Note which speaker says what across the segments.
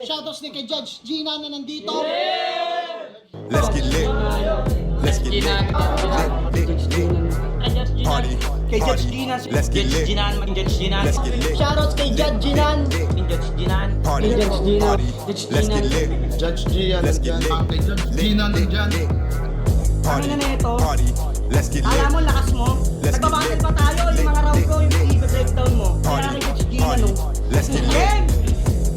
Speaker 1: Shoutouts din kay Judge Gina na nandito.
Speaker 2: Let's get lit. Let's get lit. Party.
Speaker 3: Kay Judge Gina.
Speaker 2: Let's get lit.
Speaker 3: Judge Gina.
Speaker 2: Let's get lit.
Speaker 1: Shoutouts kay Judge Ginan.
Speaker 3: Judge Gina.
Speaker 2: Party.
Speaker 1: Judge Gina.
Speaker 2: Party. Let's get lit.
Speaker 4: Judge Gian,
Speaker 2: Let's get lit.
Speaker 4: Judge Gina nandyan.
Speaker 2: Party.
Speaker 3: Ano na ito?
Speaker 2: Party. Let's get lit.
Speaker 3: Alam mo, lakas mo.
Speaker 2: Let's get
Speaker 3: Nagbabattle
Speaker 2: lit.
Speaker 3: pa tayo. Yung mga round ko, yung i-breakdown mo. Kaya
Speaker 2: Party.
Speaker 3: kay Judge Gina,
Speaker 2: Party.
Speaker 3: no?
Speaker 2: Let's get lit.
Speaker 3: Game!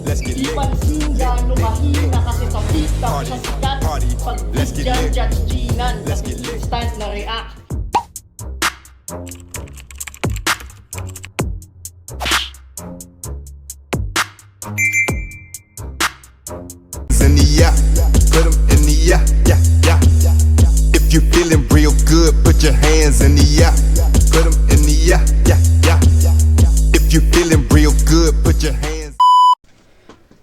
Speaker 2: Let's get
Speaker 1: Di
Speaker 2: lit.
Speaker 1: pansin gano'ng mahina kasi sa TikTok
Speaker 2: Party.
Speaker 1: sa sikat.
Speaker 2: Party.
Speaker 1: Pag
Speaker 2: Let's get
Speaker 1: dyan,
Speaker 2: lit.
Speaker 1: Judge Ginan.
Speaker 2: Let's get lit.
Speaker 1: Instant na react.
Speaker 2: In the yeah, put 'em in the yeah, yeah, yeah. If you feeling real good, put your hands in the yeah, put 'em in the yeah, yeah, yeah. If you feeling real good, put your hands.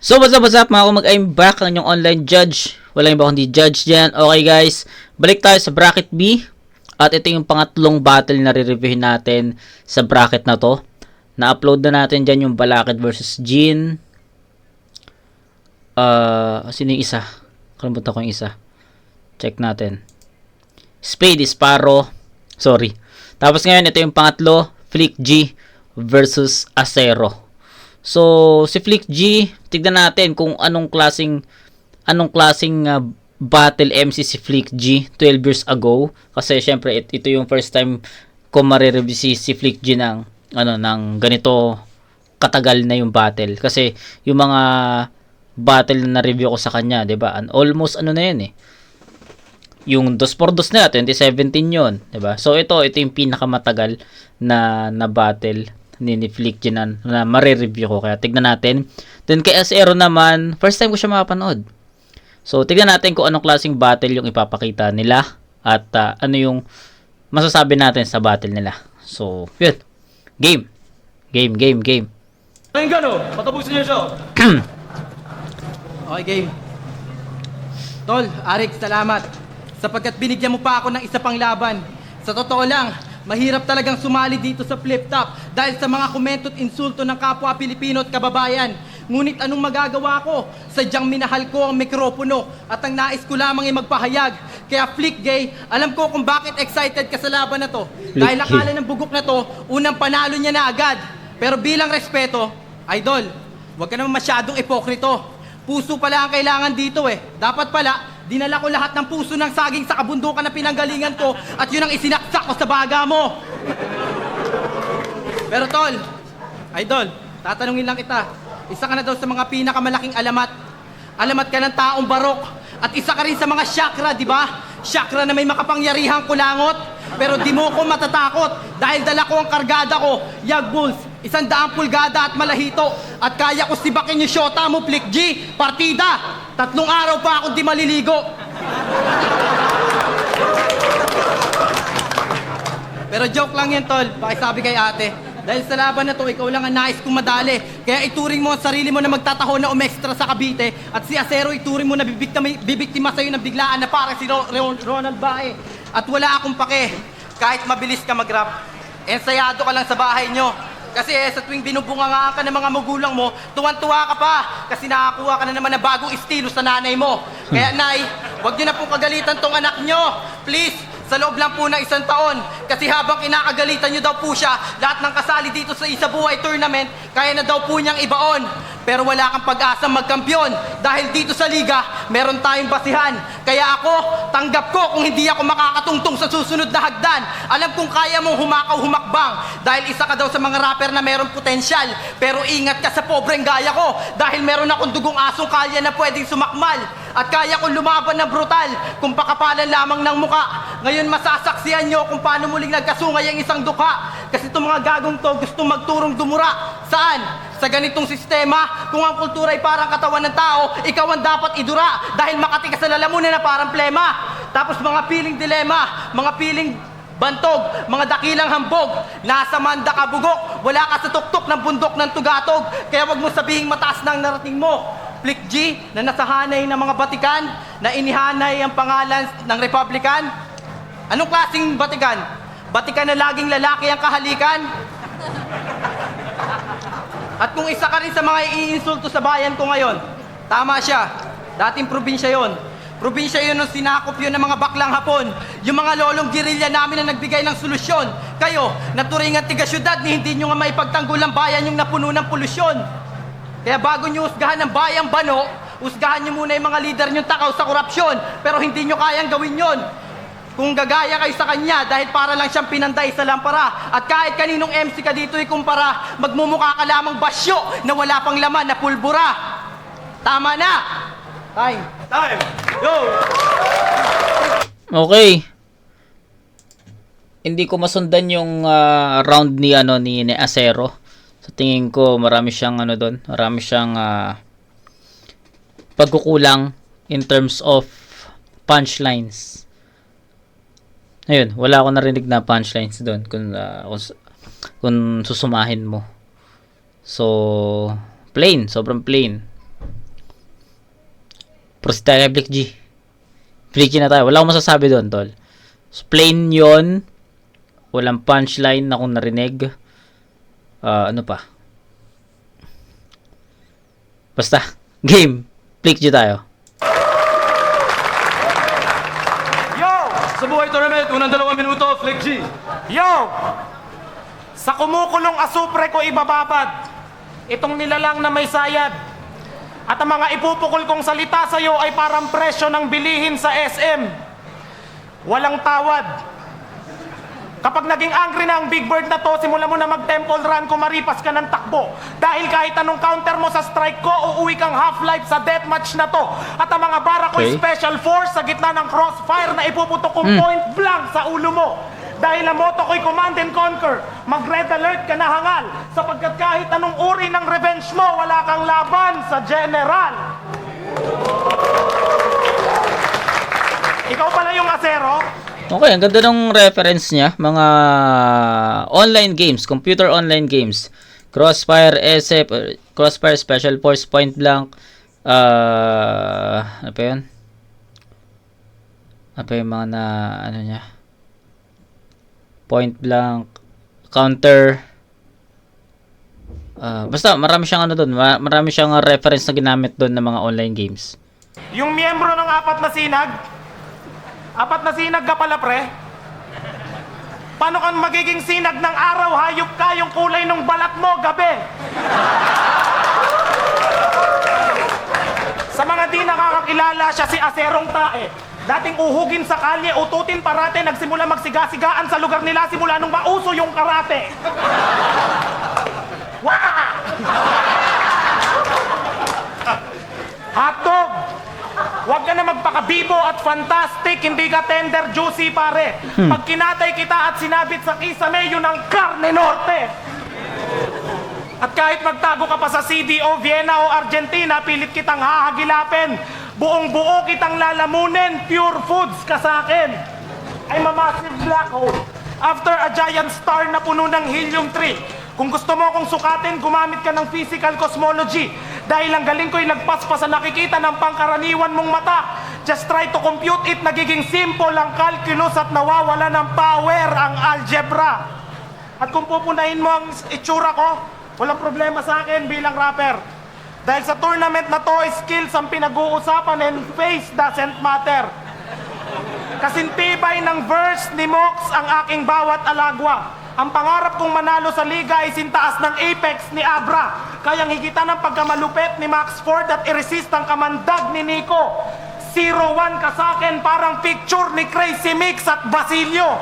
Speaker 5: So what's up mga kumag, I'm back ang inyong online judge. Walang iba kundi judge dyan. Okay guys, balik tayo sa bracket B. At ito yung pangatlong battle na re-reviewin natin sa bracket na to. Na-upload na natin dyan yung Balakid versus Jin. Sino yung isa? Kalimutan ko yung isa. Check natin. Spade Sparrow. Sorry. Tapos ngayon, ito yung pangatlo. Flick G versus Acero. So, si Flick G, tignan natin kung anong klaseng battle MC si Flick G 12 years ago. Kasi syempre ito yung first time ko mare-review si Flick G ng ganito katagal na yung battle. Kasi yung mga battle na na-review ko sa kanya, 'di ba? Almost na 'yan eh. Yung 2x2 na 2017 'yon, 'di ba? So ito yung pinakamatagal na battle ni Flick G na mare-review ko, kaya tignan natin. Then kay Acero naman, first time ko siya mapanood. So tignan natin kung anong klaseng battle yung ipapakita nila at ano yung masasabi natin sa battle nila. So, yun. Game.
Speaker 3: Ayun gano, patapusin niyo siya. Okay, game. Tol, Arik, salamat. Sapagkat binigyan mo pa ako ng isa pang laban. Sa totoo lang, mahirap talagang sumali dito sa flip top dahil sa mga komento at insulto ng kapwa Pilipino at kababayan. Ngunit anong magagawa ko? Sadyang minahal ko ang mikropono at ang nais ko lamang ay magpahayag. Kaya Flick Gay, alam ko kung bakit excited ka sa laban na to. Dahil akala ng bugok na to, unang panalo niya na agad. Pero bilang respeto, idol, huwag ka naman masyadong ipokrito. Puso pala ang kailangan dito eh. Dapat pala, dinala ko lahat ng puso ng saging sa kabundukan na pinanggalingan ko at yun ang isinaksak ko sa baga mo. Pero tol, idol, tatanungin lang kita. Isa ka na daw sa mga pinakamalaking alamat. Alamat ka ng taong barok. At isa ka rin sa mga chakra, di ba? Chakra na may makapangyarihang kulangot. Pero di mo ko matatakot dahil dala ko ang kargada ko, Yag Bulls, 100 pulgada at malahito. At kaya ko sibakin yung shota mo, Flick G, partida. 3 araw pa ako di maliligo. Pero joke lang yun, tol. Pakisabi kay ate. Dahil sa laban na to, ikaw lang ang nais kong madali. Kaya ituring mo ang sarili mo na magtataho na umextra sa Cavite. At si Acero, ituring mo na bibiktima sa'yo ng biglaan na parang si Ronald Bae. At wala akong pake. Kahit mabilis ka mag-rap, ensayado ka lang sa bahay nyo. Kasi sa tuwing binubungangaan ka ng mga magulang mo, tuwan-tuwa ka pa. Kasi nakakuha ka na naman ng bagong estilo sa nanay mo. Kaya nay, wag nyo na pong kagalitan tong anak nyo. Please, sa loob lang po ng 1 taon. Kasi habang kinakagalitan nyo daw po siya, lahat ng kasali dito sa Isa Buhay Tournament, kaya na daw po niyang ibaon. Pero wala kang pag-asa magkampiyon. Dahil dito sa liga, meron tayong basihan. Kaya ako, tanggap ko kung hindi ako makakatungtong sa susunod na hagdan. Alam kong kaya mong humakaw humakbang. Dahil isa ka daw sa mga rapper na meron potensyal. Pero ingat ka sa pobreng gaya ko. Dahil meron akong dugong asong kalya na pwedeng sumakmal. At kaya kong lumaban na brutal kung pakapalan lamang ng muka. Ngayon masasaksihan nyo kung paano muling nagkasungay ang isang dukha. Kasi itong mga gagong to gusto magturong dumura. Saan? Sa ganitong sistema, kung ang kultura ay parang katawan ng tao, ikaw ang dapat idura. Dahil makati ka sa lalamunan na parang plema. Tapos mga piling dilema, mga piling bantog, mga dakilang hambog, nasa manda ka bugok, wala ka sa tuktok ng bundok ng tugatog. Kaya wag mo sabihing mataas na ang narating mo. Flick G, na nasahanay ng mga batikan, na inihanay ang pangalan ng Republican. Anong klaseng batikan? Batikan na laging lalaki ang kahalikan? At kung isa ka rin sa mga iinsulto sa bayan ko ngayon, Tama siya. Dating probinsya yon. Probinsya yun nung sinakop yun ng mga baklang Hapon. Yung mga lolong girilya namin na nagbigay ng solusyon. Kayo, naturingan tiga-syudad ni hindi nyo nga maipagtanggol ang bayan yung napuno ng polusyon. Kaya bago nyo usgahan ng bayang bano, usgahan nyo muna yung mga lider nyo takaw sa korupsyon. Pero hindi nyo kayang gawin yon. Kung gagaya kayo sa kanya dahil para lang siyang pinanday sa lampara. At kahit kaninong MC ka dito ikumpara, magmumukha ka lamang basyo na wala pang laman na pulbura. Tama na! Time! Go!
Speaker 5: Okay. Hindi ko masundan yung round ni ni Acero. Sa tingin ko marami siyang doon, marami siyang pagkukulang in terms of punchlines. Ayun, wala ako narinig na punchlines doon kung susumahin mo. So, plain, sobrang plain. Proceed tayo kay Flick G. Flick G na tayo. Wala akong masasabi doon, tol. So, plain yon. Walang punchline na akong narinig. Ano pa? Basta, game. Flick G tayo.
Speaker 6: Yo! Sa buhay tournament, unang 2 minuto, Flick G. Yo! Sa kumukulong asupre ko ibababad itong nilalang na may sayad. At ang mga ipupukol kong salita sa'yo ay parang presyo ng bilihin sa SM. Walang tawad. Kapag naging angry na ang Big Bird na to, simula mo na mag-temple run kung maripas ka ng takbo. Dahil kahit anong counter mo sa strike ko, uuwi kang half-life sa deathmatch na to. At ang mga bara ko'y special force sa gitna ng crossfire na ipuputok kong point blank sa ulo mo. Dahil ang motto ko'y command and conquer, mag-red alert ka na hangal, sapagkat kahit anong uri ng revenge mo, wala kang laban sa general. Ikaw pala yung Acero?
Speaker 5: Okay, ang ganda ng reference niya. Mga online games, computer online games. Crossfire, SF, Crossfire, Special Force, Point Blank. Ano pa yun? Ano pa yung mga na, niya? Point Blank, Counter. Basta, marami siyang doon. Marami siyang reference na ginamit doon ng mga online games.
Speaker 6: Yung miyembro ng apat na sinag? Apat na sinag ka pala, pre? Paano kang magiging sinag ng araw? Hayop ka, yung kulay ng balat mo, gabi. Sa mga di nakakakilala, siya si Acerong Tae. Dating uhugin sa kalye, ututin parate, nagsimula magsiga-sigaan sa lugar nila simula nung mauso yung karate. Wah! Hotdog! Huwag ka na magpakabibo at fantastic, hindi ka tender juicy pare. Pag kinatay kita at sinabit sa kisame, yun ang karne norte. At kahit magtago ka pa sa CDO, Vienna o Argentina, pilit kitang hahagilapin. Buong buo kitang lalamunin, pure foods ka sa akin. I'm a massive black hole. After a giant star na puno ng helium-3. Kung gusto mo akong sukatin, gumamit ka ng physical cosmology. Dahil ang galing ko'y nagpaspa sa nakikita ng pangkaraniwan mong mata. Just try to compute it, nagiging simple ang calculus at nawawala ng power ang algebra. At kung pupunahin mo ang itsura ko, walang problema sa akin bilang rapper. Dahil sa tournament na to, skills ang pinag-uusapan and face doesn't matter. Kasintibay ng verse ni Mox ang aking bawat alagwa. Ang pangarap kong manalo sa liga ay sintaas ng apex ni Abra. Kayang higitan ng pagkamalupet ni Max Ford at i-resist ang kamandag ni Nico. 0-1 ka sa akin, parang picture ni Crazy Mix at Basilio.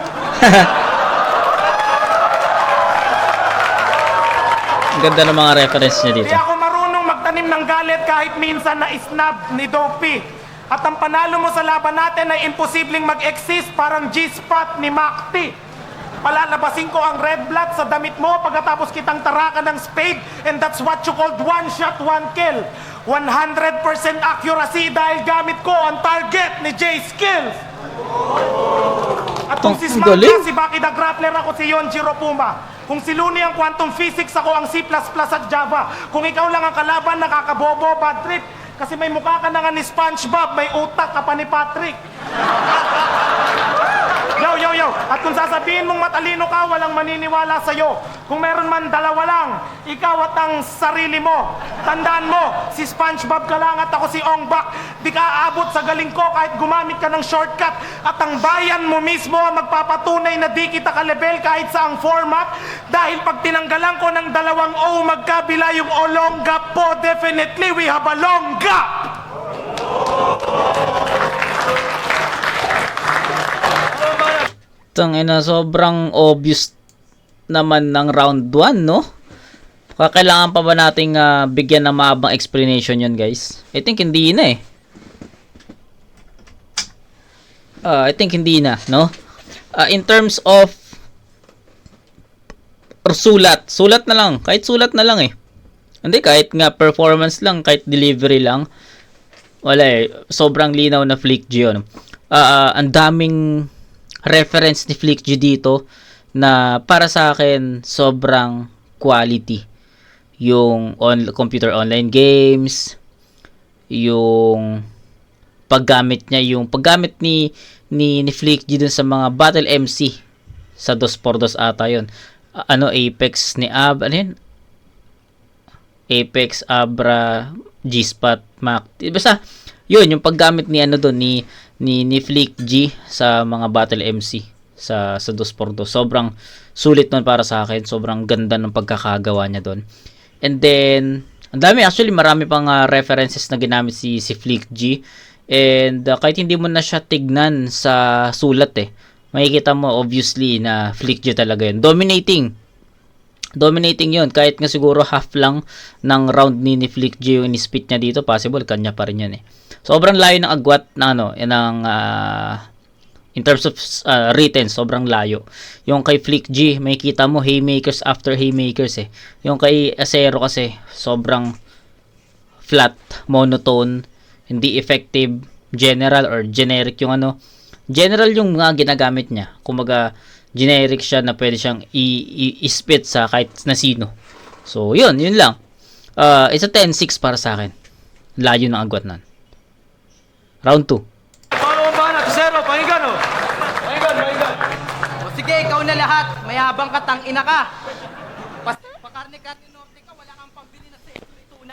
Speaker 5: Ang ganda ng mga reference niya dito.
Speaker 6: Di ako marunong magtanim ng galit kahit minsan na isnab ni Dopey. At ang panalo mo sa laban natin ay imposibleng mag-exist parang G-spot ni Mac T. Palalabasin ko ang red blood sa damit mo pagkatapos kitang tarakan ng spade, and that's what you called one shot, one kill. 100% accuracy dahil gamit ko ang target ni J-Skills. At kung si Smart si Baki the Grappler, ako si Yonjiro Puma. Kung si Looney ang quantum physics, ako ang C++ at Java. Kung ikaw lang ang kalaban, nakakabobo, bad trip. Kasi may mukha ka na nga ni SpongeBob, may utak ka pa ni Patrick. Yo! At kung sasabihin mong matalino ka, walang maniniwala sa'yo. Kung meron man dalawa lang, ikaw at ang sarili mo. Tandaan mo, si SpongeBob ka lang at ako si Ong Bak. Di ka aabot sa galing ko kahit gumamit ka ng shortcut. At ang bayan mo mismo ang magpapatunay na di kita ka-level kahit sa ang format. Dahil pag tinanggalan ko ng dalawang O, magkabila yung O long gap po. Definitely, we have a long gap!
Speaker 5: Tangina, sobrang obvious naman ng round 1, no? Kailangan pa ba nating bigyan ng mahabang explanation yun, guys? I think hindi na eh. I think hindi na, no? In terms of sulat na lang. Kahit sulat na lang eh. Hindi, kahit nga performance lang, kahit delivery lang. Wala eh. Sobrang linaw na Flick G yun. Ang daming reference ni Flick G dito na para sa akin sobrang quality. Yung computer online games, yung paggamit ni Flick G dun sa mga battle MC sa 2x2 ata yun. Apex ni ano yun? Apex, Abra, G-Spot, Mac. Basta yun yung paggamit ni ni Flick G sa mga battle MC sa 2x2. Sobrang sulit nun para sa akin. Sobrang ganda ng pagkakagawa niya doon. And then ang dami, actually marami pang references na ginamit si Flick G. And kahit hindi mo na siya tignan sa sulat eh, makikita mo obviously na Flick G talaga yun. Dominating yun. Kahit nga siguro half lang ng round ni Flick G yung in-spit niya dito, possible kanya pa rin yan eh. Sobrang layo ng agwat na in terms of written, sobrang layo. Yung kay Flick G, makikita mo haymakers after haymakers eh. Yung kay Acero kasi sobrang flat, monotone, hindi effective, general or generic yung general yung mga ginagamit niya. Kumaga generic siya na pwede siyang i-spit sa kahit na sino. So yun lang. It's a 10-6 para sa akin. Layo ng agwat nan. Round 2.
Speaker 3: O sige, ikaw na lahat. Mayabang ka, tangina ka. Pakarne-karne norte ka, wala kang pambili na sa tuna.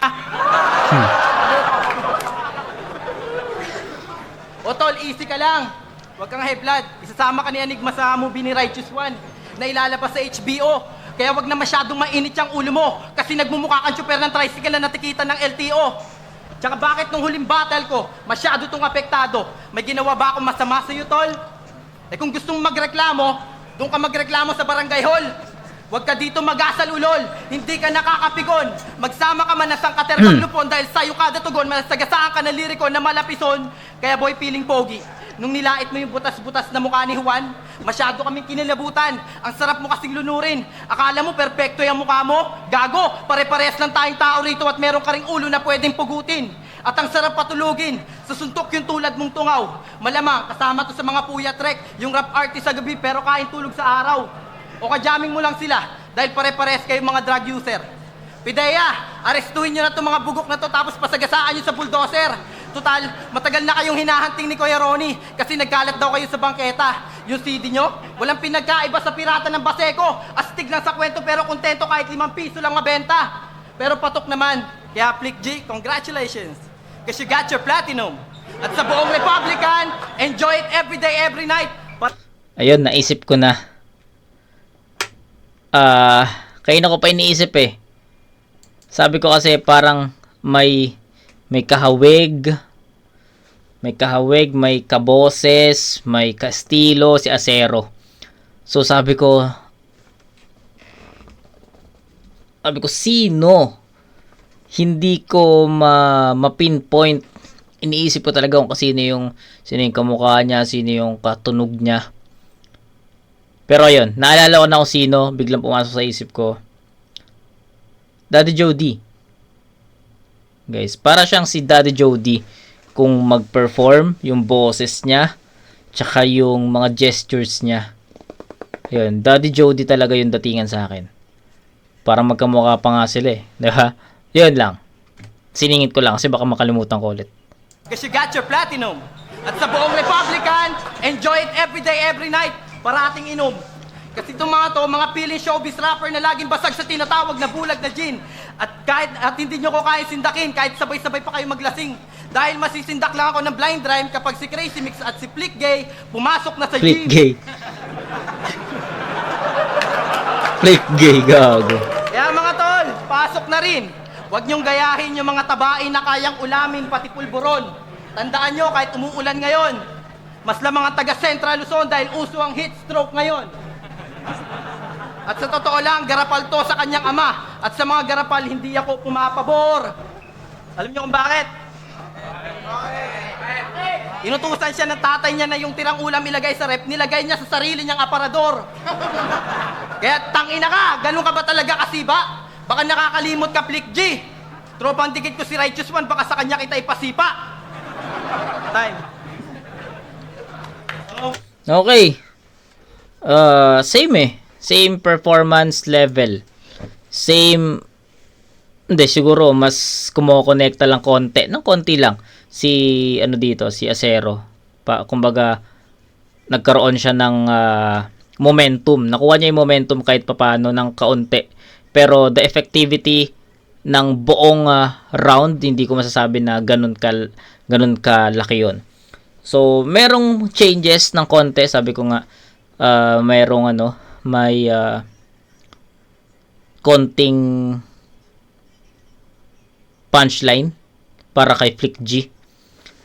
Speaker 3: O tol, easy ka lang. Huwag kang high blood. Isasama ka ni Enigma sa movie ni Righteous One na ilalabas sa HBO. Kaya wag na masyadong mainit yung ulo mo kasi nagmumukha kang super ng tricycle na natikitan ng LTO. Tsaka bakit nung huling battle ko, masyado tong apektado? May ginawa ba akong masama sa'yo, tol? Eh kung gustong magreklamo, doon ka magreklamo sa barangay hall. Huwag ka dito mag-asal ulol, hindi ka nakakapigon. Magsama ka man na sangkaterkang lupon dahil sa'yo kada tugon, malasagasaan ka na liriko na malapison. Kaya boy, feeling pogi. Nung nilait mo yung butas-butas na mukha ni Juan, masyado kaming kinilabutan. Ang sarap mo kasing lunurin. Akala mo perfecto yung mukha mo? Gago, pare-parehas lang tayong tao rito at meron ka ring ulo na pwedeng pugutin. At ang sarap patulugin, susuntok yung tulad mong tungaw. Malamang, kasama to sa mga puya trek, yung rap artist sa gabi pero kain tulog sa araw. O kajaming mo lang sila dahil pare-parehas kayong mga drug user. Pideya, arestuhin nyo na itong mga bugok na to tapos pasagasaan nyo sa bulldozer. Total, matagal na kayong hinahunting ni Kuya Ronnie kasi nagkalat daw kayo sa bangketa. Yung CD nyo, walang pinagkaiba sa pirata ng Baseco. Astig lang sa kwento pero kontento kahit 5 piso lang mabenta. Pero patok naman, kaya Flick G, congratulations. Kasi you got your platinum. At sa buong Republican, enjoy it every day, every night.
Speaker 5: Ayun, naisip ko na. Kanina ko pa iniisip eh. Sabi ko kasi parang may kahawig, may kaboses, may kastilo, si Acero. So sabi ko sino? Hindi ko ma-pinpoint. Iniisip ko talaga kung sino yung kamukha niya, sino yung katunog niya. Pero ayun, naalala ko na kung sino, biglang pumasok sa isip ko. Daddy Joe D. Guys, para siyang si Daddy Joe D kung mag-perform, yung boses niya, tsaka yung mga gestures niya. Ayun, Daddy Joe D talaga yung datingan sa akin. Parang magkamukha pa nga sila eh. Diba? Yun lang. Siningit ko lang kasi baka makalimutan ko ulit.
Speaker 3: Kasi you got your platinum. At sa buong Republican, enjoy it every day, every night. Parating inom. Kasi itong mga to, mga piling showbiz rapper na laging basag sa tinatawag na bulag na gin. At hindi nyo ko kaya sindakin kahit sabay-sabay pa kayo maglasing. Dahil masisindak lang ako ng blind rhyme kapag si Crazy Mix at si Flick Gay pumasok na sa
Speaker 5: Flick
Speaker 3: gym.
Speaker 5: gay. Flick gay, gago.
Speaker 3: Kaya mga tol, pasok na rin. Huwag nyong gayahin yung mga tabain na kayang ulamin pati pulburon. Tandaan nyo kahit umuulan ngayon, mas lamang ang taga Central Luzon dahil uso ang heat stroke ngayon. At sa totoo lang, garapal to sa kanyang ama. At sa mga garapal, hindi ako pumapabor. Alam niyo kung bakit? Inutusan siya ng tatay niya na yung tirang ulam ilagay sa rep, nilagay niya sa sarili niyang aparador. Kaya tangina ka, ganun ka ba talaga kasiba? Baka nakakalimot ka, Flick G. Tropang dikit ko si Righteous One, baka sa kanya kita ipasipa. Time.
Speaker 5: Okay. Same eh. Same performance level. Same. Hindi, siguro mas kumokonekta lang konti. Ng konti lang. Si, ano dito, si Acero. Kumbaga, nagkaroon siya ng momentum. Nakuha niya yung momentum kahit papaano ng kaunti. Pero the effectivity ng buong round, hindi ko masasabi na ganun kalaki yun. So, merong changes ng konti. Sabi ko nga, merong may konting punchline para kay Flick G.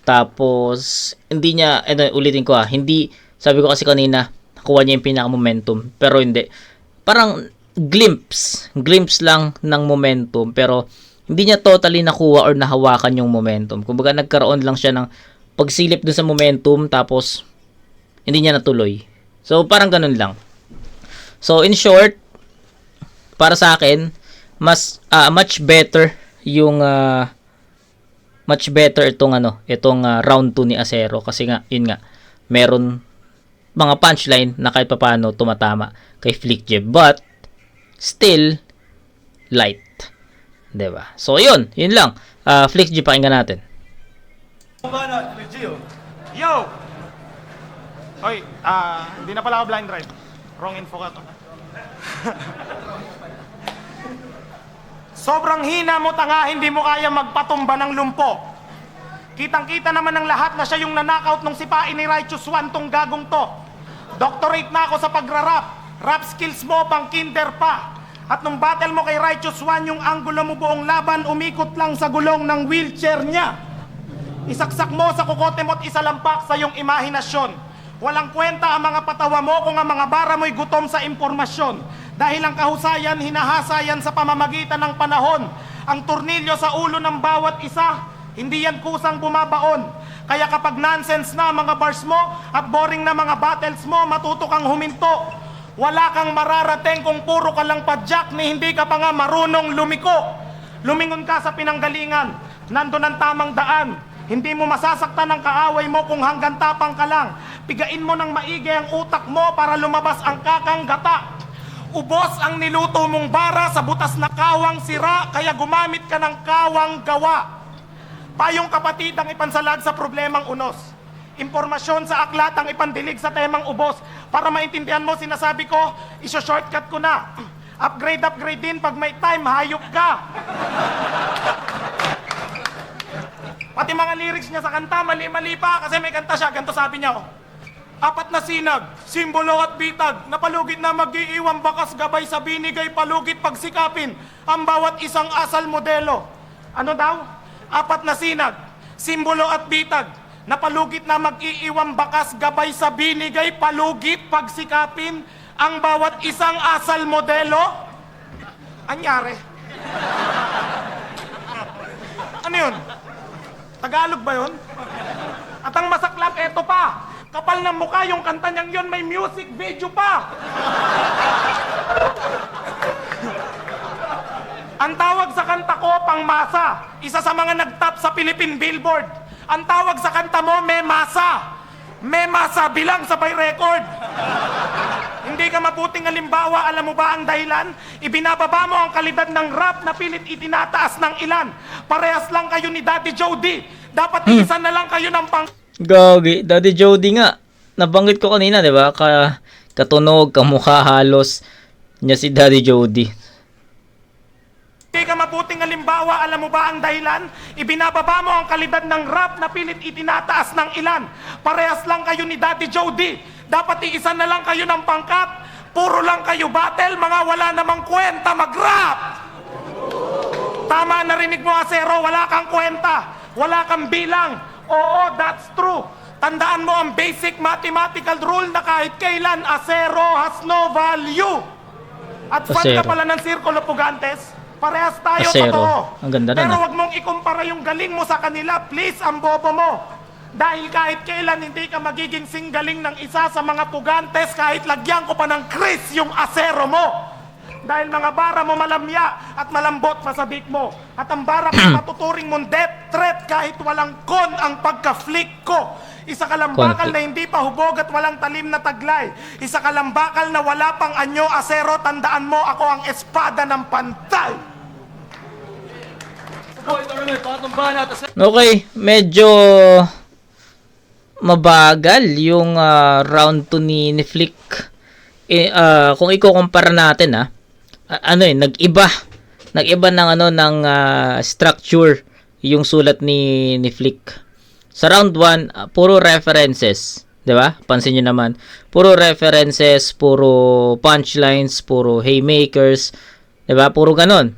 Speaker 5: Tapos, hindi niya, ulitin ko hindi, sabi ko kasi kanina, nakuha niya yung pinaka-momentum. Pero hindi. Parang glimpse lang ng momentum. Pero, hindi niya totally nakuha or nahawakan yung momentum. Kumbaga, nagkaroon lang siya ng pagsilip dun sa momentum, tapos, hindi niya natuloy. So, parang ganun lang. So, in short, para sa akin, much better yung much better itong round 2 ni Acero kasi nga yun nga meron mga punchline na kahit papaano tumatama kay Flick G, but still light, 'di ba? So yun lang. Flick G, pakinggan natin.
Speaker 6: Yo! Hoy, hindi na pala ako blind ride. Wrong info ka to. Sobrang hina mo, tanga, hindi mo kaya magpatumba ng lumpo. Kitang-kita naman ng lahat na siya yung nanakaut nung sipain ni Righteous One tong gagong to. Doctorate na ako sa pagra-rap. Rap skills mo pang kinder pa. At nung battle mo kay Righteous One, yung anggulo mo buong laban, umikot lang sa gulong ng wheelchair niya. Isaksak mo sa kukote mo't isalampak sa iyong imahinasyon. Walang kwenta ang mga patawa mo kung ang mga bara mo'y gutom sa impormasyon. Dahil ang kahusayan, hinahasayan sa pamamagitan ng panahon. Ang turnilyo sa ulo ng bawat isa, hindi yan kusang bumabaon. Kaya kapag nonsense na mga bars mo at boring na mga battles mo, matuto kang huminto. Wala kang mararating kung puro ka lang padyak ni hindi ka pa nga marunong lumiko. Lumingon ka sa pinanggalingan, nandun ang tamang daan. Hindi mo masasaktan ng kaaway mo kung hanggang tapang ka lang. Pigain mo ng maigi ang utak mo para lumabas ang kakang gata. Ubos ang niluto mong bara sa butas na kawang sira, kaya gumamit ka ng kawang gawa. Payong kapatid ang ipansalag sa problemang unos. Impormasyon sa aklat ang ipandilig sa temang ubos. Para maintindihan mo, sinasabi ko, iso-shortcut ko na. Upgrade din pag may time, hayop ka. Pati mga lyrics niya sa kanta, mali-mali pa. Kasi may kanta siya, ganito sabi niya, apat na sinag, simbolo at bitag, napalugit na mag-iiwang bakas gabay sa binigay palugit pagsikapin ang bawat isang asal modelo. Ano daw? Apat na sinag, simbolo at bitag, napalugit na mag-iiwang bakas gabay sa binigay palugit pagsikapin ang bawat isang asal modelo. Anyari? Ano yun? Tagalog ba yun? At ang masaklap, eto pa. Kapal ng mukha yung kanta niyang yun, may music video pa. Ang tawag sa kanta ko, Pangmasa. Isa sa mga nag-top sa Philippine Billboard. Ang tawag sa kanta mo, Memasa. Memasa, bilang sabay record. Hindi ka mabuting halimbawa, alam mo ba ang dahilan? Ibinababa mo ang kalidad ng rap na pilit itinataas ng ilan. Parehas lang kayo ni Daddy Jody. Dapat iisan na lang kayo ng
Speaker 5: Gagi, Daddy Jody nga. Nabanggit ko kanina, 'di ba? katunog, kamukha halos niya si Daddy Jody.
Speaker 6: Hindi ka mabuting halimbawa, alam mo ba ang dahilan? Ibinababa mo ang kalidad ng rap na pilit itinataas ng ilan. Parehas lang kayo ni Daddy Jody. Dapat iisa na lang kayo ng pangkat. Puro lang kayo battle, mga wala namang kwenta mag-rap. Tama, narinig mo, Acero, wala kang kwenta. Wala kang bilang. Oo, that's true. Tandaan mo ang basic mathematical rule na kahit kailan Acero has no value. At fan ka
Speaker 5: Acero.
Speaker 6: pala ng Sirkulo Pugantes. Parehas tayo,
Speaker 5: Acero.
Speaker 6: totoo.
Speaker 5: Ang ganda nun,
Speaker 6: Pero
Speaker 5: ah.
Speaker 6: wag mong ikumpara yung galing mo sa kanila. Please, ang bobo mo. Dahil kahit kailan hindi ka magiging singgaling ng isa sa mga Pugantes kahit lagyan ko pa ng Chris yung Acero mo. Dahil mga bara mo malamya at malambot pa sa big mo. At ang bara ko matuturing mong death threat kahit walang con ang pagka-flick ko. Isa ka lang bakal
Speaker 5: Conflict.
Speaker 6: na hindi pa hubog at walang talim na taglay. Isa ka lang bakal na wala pang anyo, Acero, tandaan mo ako ang espada ng pantay.
Speaker 5: Okay, medyo mabagal yung round 2 ni Flick. Kung ikukumpara natin nag-iba ng ng structure yung sulat ni Flick. Sa round 1, puro references, 'di ba? Pansin niyo naman, puro references, puro punchlines, puro haymakers, 'di ba? Puro ganon.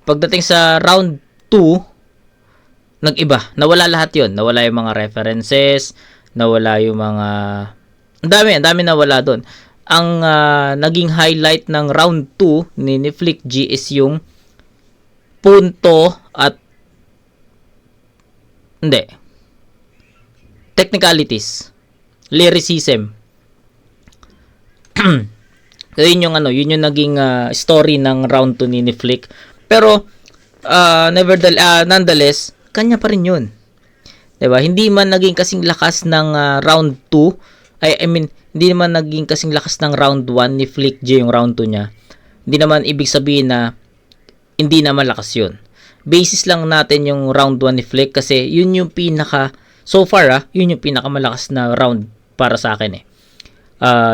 Speaker 5: Pagdating sa round 2, nag-iba. Nawala lahat 'yon. Nawala yung mga references, nawala yung mga ang dami nawala doon. Ang naging highlight ng round 2 ni Flick G is yung punto at technicalities, lyricism. So yun yung naging story ng round 2 ni Flick. Pero nonetheless, kanya pa rin yun. 'Di ba? Hindi man naging kasing lakas ng round 2. Hindi naman naging kasing lakas ng round 1 ni Flick J yung round 2 niya. Hindi naman ibig sabihin na hindi naman lakas yun. Basis lang natin yung round 1 ni Flick kasi yun yung so far yun yung pinakamalakas na round para sa akin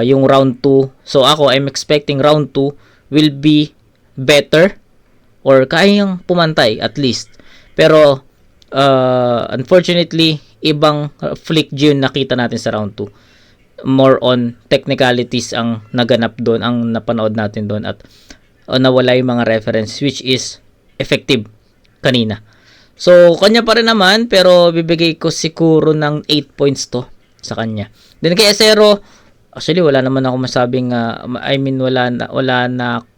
Speaker 5: yung round 2. So ako, I'm expecting round 2 will be better or kayang pumantay at least. Pero unfortunately, ibang Flick J yung nakita natin sa round 2. More on technicalities ang naganap doon, ang napanood natin doon at nawala yung mga reference which is effective kanina. So, kanya pa rin naman pero bibigay ko siguro ng 8 points to sa kanya. Then kay Acero, actually wala naman ako masabing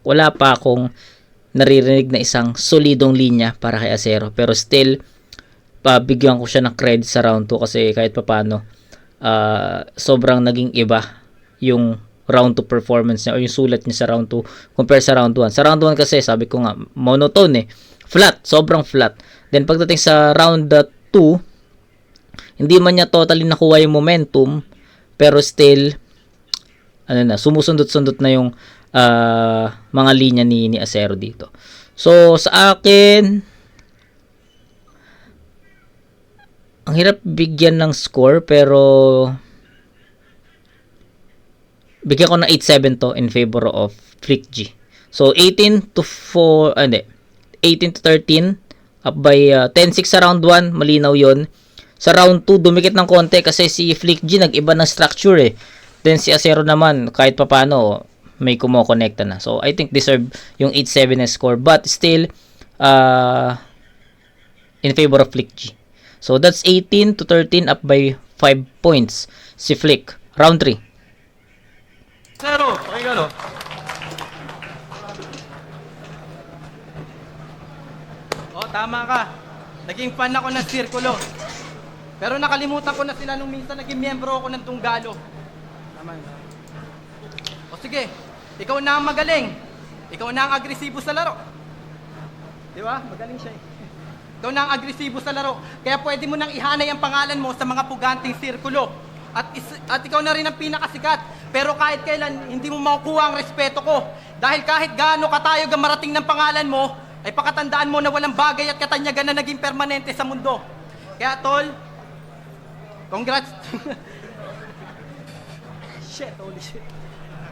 Speaker 5: wala pa akong naririnig na isang solidong linya para kay Acero, pero still bigyan ko siya ng credit sa round 2 kasi kahit papaano sobrang naging iba yung round 2 performance niya o yung sulat niya sa round 2 compare sa round 1. Sa round 1 kasi sabi ko nga monotone flat, sobrang flat. Then pagdating sa round 2, hindi man niya totally nakuha yung momentum pero still sumusundot-sundot na yung mga linya ni Acero dito. So sa akin, ang hirap bigyan ng score pero bigyan ko ng 8-7 to in favor of Flick G. So 18 to 13 up by 10-6 sa round 1, malinaw yon. Sa round 2 dumikit ng konti kasi si Flick G nag-iba ng structure Then si Acero naman kahit papaano may kumo-connecta na. So I think deserve yung 8-7 na score but still in favor of Flick G. So that's 18 to 13 up by 5 points si Flick. Round 3.
Speaker 3: Acero, pakinggan tama ka. Naging fan ako ng Sirkulo. Pero nakalimutan ko na sila nung minsan naging miyembro ako ng Tunggalo. Tama. O sige, ikaw na ang magaling. Ikaw na ang agresibo sa laro. Di ba? Magaling siya Ikaw na ang agresibo sa laro. Kaya pwede mo nang ihanay ang pangalan mo sa mga puganting Sirkulo. At ikaw na rin ang pinakasikat. Pero kahit kailan, hindi mo makukuha ang respeto ko. Dahil kahit gaano katayog ang marating ng pangalan mo, ay pakatandaan mo na walang bagay at katanyagan na naging permanente sa mundo. Kaya tol, congrats. Holy shit.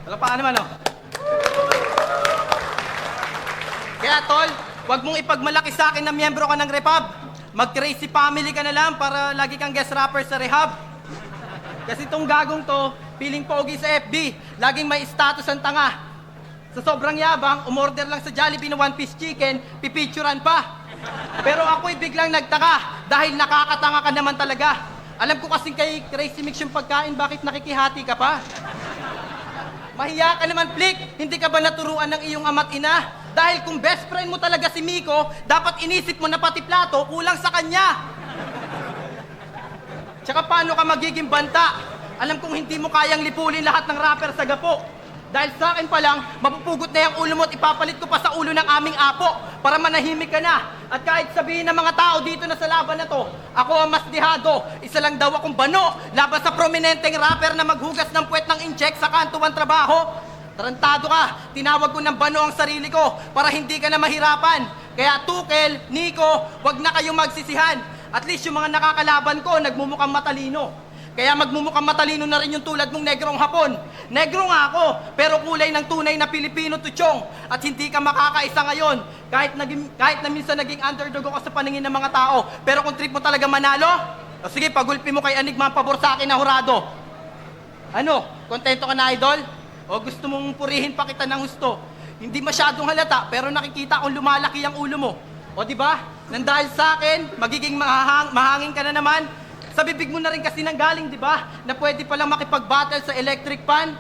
Speaker 3: Palakpakan naman, oh. Kaya, tol, wag mong ipagmalaki sa akin na miyembro ka ng Repab. Mag-crazy family ka na lang para lagi kang guest rapper sa rehab. Kasi itong gagong to, piling pogi sa FB, laging may status ang tanga. Sa sobrang yabang, umorder lang sa Jollibee na one-piece chicken, pipicturan pa. Pero ako'y biglang nagtaka dahil nakakatanga ka naman talaga. Alam ko kasing kay Crazy Mix yung pagkain, bakit nakikihati ka pa? Mahiya ka naman, Flick! Hindi ka ba naturuan ng iyong ama't ina? Dahil kung best friend mo talaga si Miko, dapat inisip mo na pati plato kulang sa kanya. Tsaka paano ka magiging banta? Alam kong hindi mo kayang lipulin lahat ng rapper sa gapo. Dahil sa akin pa lang, mapupugot na yung ulo mo at ipapalit ko pa sa ulo ng aming apo para manahimik ka na. At kahit sabihin ng mga tao dito na sa laban na to, ako ang mas dihado. Isa lang daw akong bano laban sa prominenteng rapper na maghugas ng puwet ng incheck sa kantuan trabaho. Tarantado ka, tinawag ko ng bano ang sarili ko para hindi ka na mahirapan. Kaya Tukel, Nico, wag na kayong magsisihan. At least yung mga nakakalaban ko, nagmumukhang matalino. Kaya magmumukhang matalino na rin yung tulad mong negrong Hapon. Negro nga ako, pero kulay ng tunay na Pilipino tutsong. At hindi ka makakaisa ngayon, kahit na minsan naging underdog ako sa paningin ng mga tao. Pero kung trip mo talaga manalo, o sige, pagulpi mo kay Enigma ang pabor sa akin na hurado. Ano, kontento ka na, idol? O gusto mong purihin pa kita ng husto? Hindi masyadong halata, pero nakikita kong lumalaki ang ulo mo. O di ba? Nang dahil sa akin, magiging mahangin ka na naman. Sa bibig mo na rin kasi nanggaling, di ba? Na pwede palang makipag-battle sa electric pan.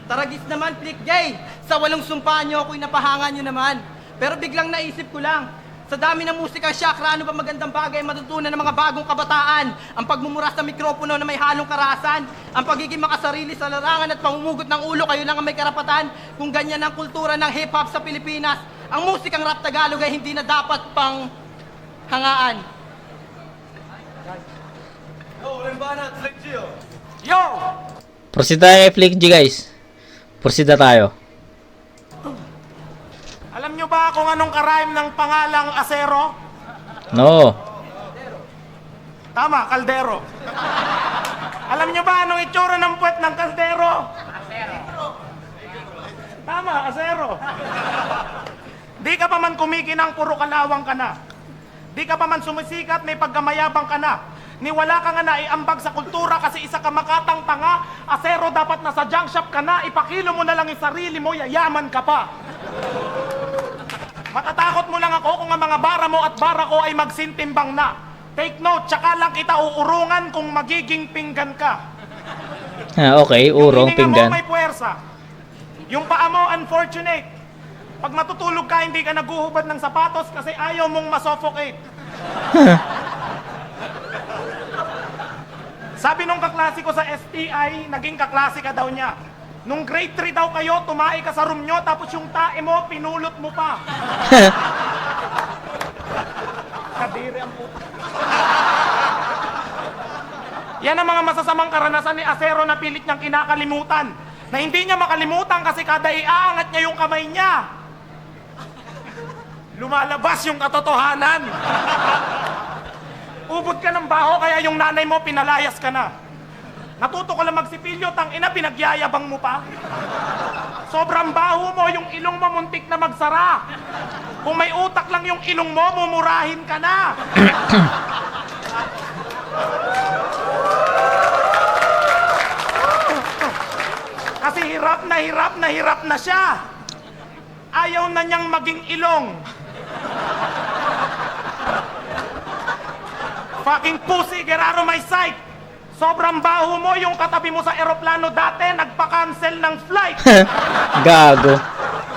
Speaker 3: Taragis naman, Flick J. Sa walong sumpa nyo, ako'y napahangan nyo naman. Pero biglang naisip ko lang, sa dami ng musika chakra, ano ba magandang bagay matutunan ng mga bagong kabataan? Ang pagmumura sa mikropono na may halong karahasan, ang pagiging makasarili sa larangan at pamumugot ng ulo, kayo lang ang may karapatan. Kung ganyan ang kultura ng hip-hop sa Pilipinas, ang musikang rap Tagalog ay hindi na dapat pang hangaan.
Speaker 6: Yo!
Speaker 5: Proceed tayo kay Flick G, guys. Proceed na tayo.
Speaker 6: Alam nyo ba kung anong karime ng pangalang Asero?
Speaker 5: No.
Speaker 6: Tama, kaldero. Alam nyo ba anong itsura ng puwet ng kaldero? Tama, asero. Di ka pa man kumikinang, puro kalawang ka na. Di ka pa man sumisikat, may pagkamayabang ka na. Niwala ka nga na iambag sa kultura kasi isa ka makatang tanga. Asero, dapat nasa junk shop ka na. Ipakilo mo na lang yung sarili mo, yayaman ka pa. Matatakot mo lang ako kung ang mga bara mo at bara ko ay magsintimbang na. Take note, tsaka lang kita uurungan kung magiging pinggan ka.
Speaker 5: Okay, urong,
Speaker 6: Yung hininga
Speaker 5: pinggan.
Speaker 6: mo may puwersa. Yung paa mo unfortunate. Pag matutulog ka, hindi ka naguhubad ng sapatos kasi ayaw mong masuffocate. Sabi nung kaklase ko sa STI, naging kaklase ka daw niya. Nung grade 3 daw kayo, tumae ka sa room nyo, tapos yung tae mo, pinulot mo pa. Kadiri ang puta. Yan ang mga masasamang karanasan ni Asero na pilit niyang kinakalimutan. Na hindi niya makalimutan kasi kada iaangat niya yung kamay niya, lumalabas yung katotohanan. Ubod ka ng baho kaya yung nanay mo pinalayas ka na. Natuto ka lang magsipilyo, tangina, pinagyayabang mo pa. Sobrang baho mo, yung ilong mo muntik na magsara. Kung may utak lang yung ilong mo, mumurahin ka na. Kasi hirap na siya. Ayaw na niyang maging ilong. Fucking pussy, get out of my sight! Sobrang baho mo, yung katabi mo sa eroplano dati, nagpa-cancel ng flight!
Speaker 5: Gago.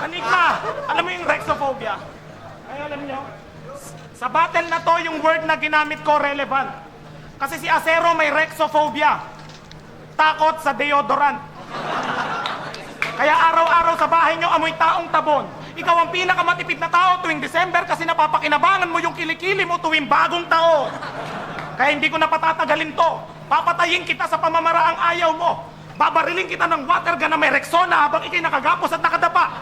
Speaker 6: Enigma, alam mo yung rexophobia? Ay, alam nyo? Sa battle na to, yung word na ginamit ko relevant. Kasi si Asero may rexophobia. Takot sa deodorant. Kaya araw-araw sa bahay nyo, amoy taong tabon. Ikaw ang pinakamatipid na tao tuwing December kasi napapakinabangan mo yung kilikili mo tuwing bagong taon. Kaya hindi ko na patatagalin to. Papatayin kita sa pamamaraang ayaw mo. Babariling kita ng water gun na may Rexona habang ikay nakagapos at nakadapa.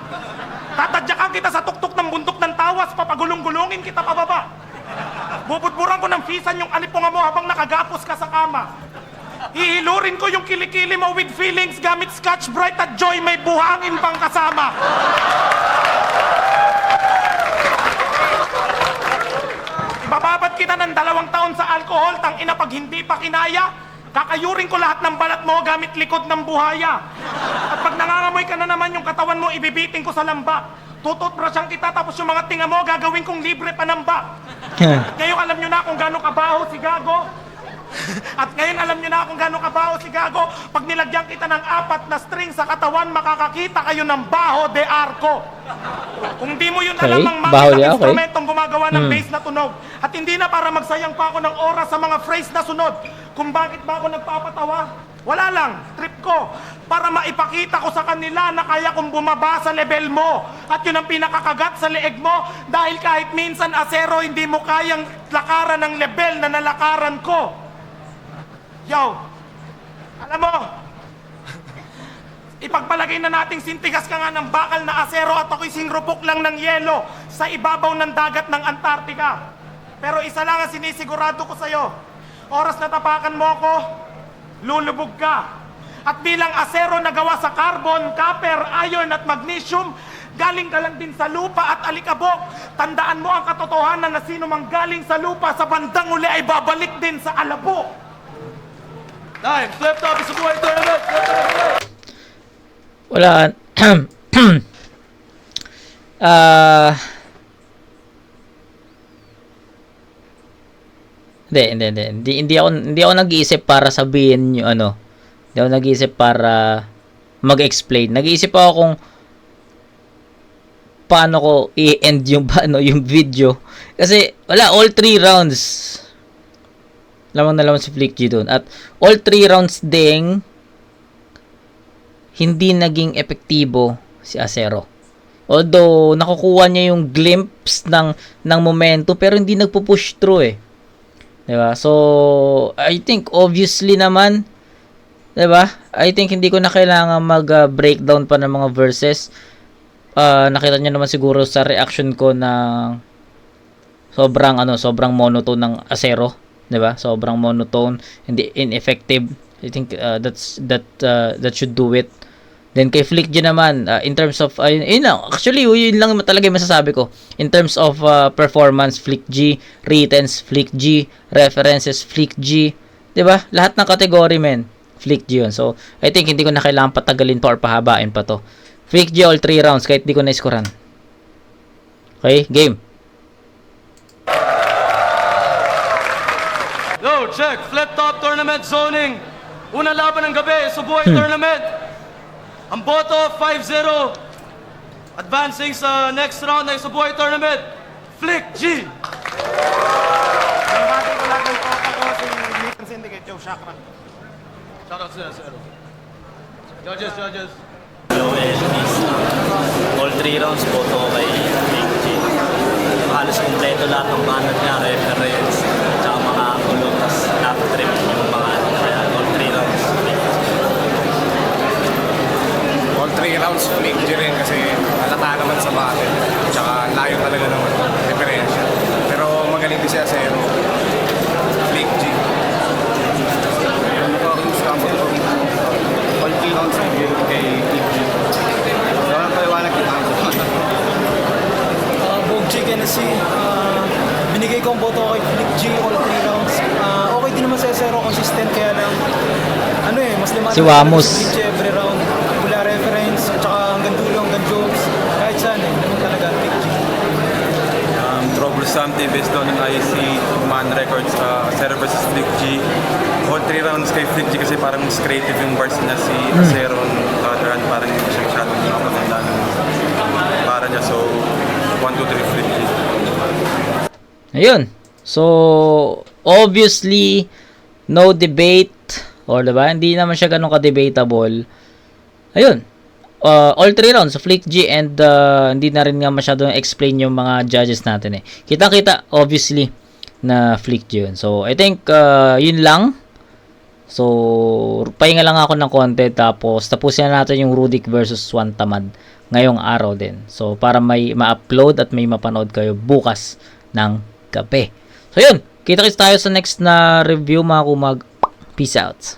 Speaker 6: Tatadyakan kita sa tuktok ng bundok ng tawas, papagulong-gulungin kita pababa. Bubudburan ko ng fisan yung alipunga mo habang nakagapos ka sa kama. Ihilurin ko yung kilikili mo with feelings gamit Scotch Brite at Joy may buhangin pang kasama. Ibababat kita ng 2 taon sa alcohol, tang ina pag hindi pa kinaya, kakayurin ko lahat ng balat mo gamit likod ng buhaya. At pag nangangamoy ka na naman yung katawan mo, ibibiting ko sa lambak. Tututbrusyan kita tapos yung mga tinga mo gagawin kong libre panambak. Ngayon alam nyo na kung gaano kabaho si Gago. At ngayon alam nyo na kung gaano kabaho si Gago. Pag nilagyan kita ng 4 na string sa katawan, makakakita kayo ng baho de arco. Kung di mo yun
Speaker 5: Okay,
Speaker 6: alam ang
Speaker 5: baho
Speaker 6: mga
Speaker 5: niya, okay.
Speaker 6: instrumentong gumagawa ng bass na tunog. At hindi na para magsayang pa ako ng oras sa mga phrase na sunod. Kung bakit ba ako nagpapatawa? Wala lang, trip ko. Para maipakita ko sa kanila na kaya kong bumaba sa level mo. At yun ang pinakakagat sa leeg mo. Dahil kahit minsan, Asero, hindi mo kayang lakaran ng level na nalakaran ko. Yo, alam mo, ipagpalagay na nating sintigas ka nga ng bakal na asero at ako'y singrupok lang ng yelo sa ibabaw ng dagat ng Antarctica. Pero isa lang ang sinisigurado ko sa'yo. Oras na tapakan mo ko, lulubog ka. At bilang asero na gawa sa carbon, copper, iron at magnesium, galing ka lang din sa lupa at alikabok. Tandaan mo ang katotohanan na sino mang galing sa lupa sa bandang uli ay babalik din sa alabok.
Speaker 3: Time, flip top, isa buhay tournament!
Speaker 5: Wala. Hindi ako nag-iisip para sabihin yung ano. Hindi ako nag-iisip para mag-explain. Nag-iisip ako kung paano ko i-end yung yung video. Kasi wala, all 3 rounds. Lamang na lamang si Flick G doon. At all 3 rounds ding hindi naging epektibo si Asero. Although nakukuha niya yung glimpse ng momento pero hindi nagpo-push through eh. 'Di ba? So I think obviously naman, 'di ba? I think hindi ko na kailangan mag-breakdown pa ng mga verses. Nakita niyo naman siguro sa reaction ko na sobrang monotone ng Asero. 'Di ba? Sobrang monotone, hindi ineffective. I think that should do it. Then kay Flick G naman, in terms of actually yun lang talaga yung masasabi ko. In terms of performance, Flick G, writtens, Flick G, references, Flick G, 'di ba? Lahat ng category men, Flick G yun. So, I think hindi ko na kailangan patagalin pa or pahabain pa to. Flick G all 3 rounds kahit di ko na-scorean. Okay, game.
Speaker 3: Yo, check, flip top tournament zoning. Unang laban ng gabi, Subuhay tournament. Ang boto, 5-0. Advancing sa next round ng Subuhay tournament, Flick G.
Speaker 6: Nabati ko lahat ng tropa ko, si Nathan Syndicate, Joe Chakra.
Speaker 3: Shoutout sila, sir. Judges.
Speaker 7: Hello, LPs. All 3 rounds, boto ko kay Flick G. Halos kompleto lahat ng banat niya, reference, tsaka mga kulot, tas top trip yung mga kaya all 3 rounds, Flick G.
Speaker 8: All 3 rounds Flick G rin kasi halata naman sa battle. Tsaka layo talaga ng referensya. Pero magaling din siya sa Flick G.
Speaker 4: All 3 rounds kay Flick G. Walang paliwanag kita.
Speaker 9: Bog G Kennedy, binigay ko ang boto kay Flick G all 3 rounds. Okay din naman sa Asero, consistent kaya lang mas limanag
Speaker 5: Si Wamos.
Speaker 9: sa Flick G every round. Wala reference, at saka hanggang dulo, hanggang jokes. Kahit saan naman talaga Flick G.
Speaker 10: Troublesome based on ng IC Man Records, Asero vs Flick G. All 3 rounds kay Flick G kasi parang mas creative yung bars niya. Si Asero on parang hindi siya masyadong nakapaganda para niya. So 1, 2, 3 Flick G.
Speaker 5: Ayun. So, obviously, no debate. Or diba? Hindi naman siya ganun ka-debatable. Ayun. All 3 rounds, Flick G, and hindi na rin nga masyadong explain yung mga judges natin eh. Kita-kita, obviously, na Flick G yun. So, I think, yun lang. So, pahinga lang ako ng konti. Tapos, tapusin na natin yung Rudik versus Swan Tamad ngayong araw din. So, para may ma-upload at may mapanood kayo bukas ng gabi. So, yun. Kita-kits tayo sa next na review mga kumag. Peace out.